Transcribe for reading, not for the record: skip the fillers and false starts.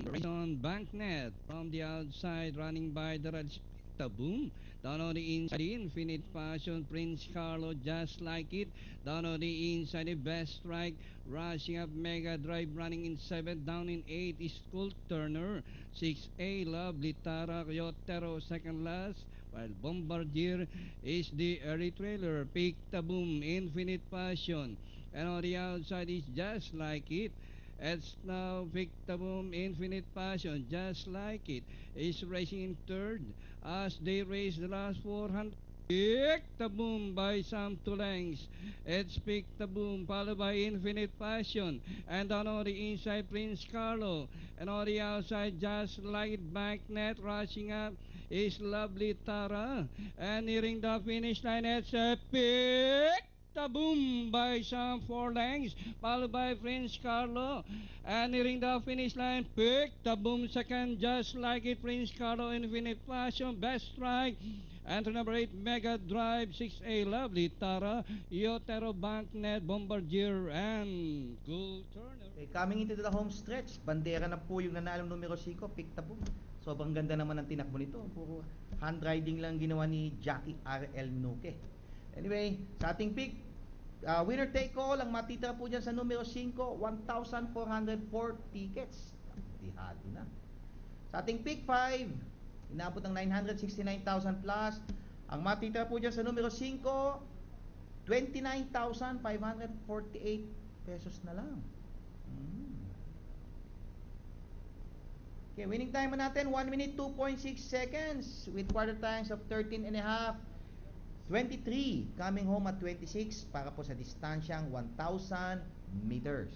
On Banknet from the outside, running by the red Taboom. Down on the inside, Infinite Passion, Prince Carlo, just like it. Down on the inside, the best strike, rushing up Mega Drive, running in 7, down in 8 is Cool Turner. 6A, Lovely Tara, Yotero, second last, while Bombardier is the early trailer. Pick Taboom, Infinite Passion. And on the outside is just like it. It's now Victaboom Infinite Passion, just like it, is racing in third as they race the last 400. Victaboom by some 2 lengths. It's Victaboom followed by Infinite Passion. And on the inside, Prince Carlo. And on the outside, just like it, Banknet rushing up is Lovely Tara. And nearing the finish line, it's Epic Taboom by some 4 lengths, followed by Prince Carlo. And nearing the finish line, Pick Taboom second, just like it, Prince Carlo, Infinite Passion, best strike. And to number 8, Mega Drive, 6A, Lovely Tara, Yotero, Banknet, Bombardier, and Cool Turner. Okay, coming into the home stretch, bandera na po yung nanalong numero 5, Pick Taboom. Sobrang ganda naman ng tinakbo nito. Puro hand riding lang ginawa ni Jackie R.L. Nuke. Anyway, sa ating pick, winner take all, ang matitira po dyan sa numero 5, 1,404 tickets. Tihado na. Sa ating pick 5, inabot ng 969,000 plus. Ang matitira po dyan sa numero 5, 29,548 pesos na lang. Okay, winning time natin 1 minute 2.6 seconds with quarter times of 13 and a half. 23, coming home at 26 para po sa distansyang 1,000 meters.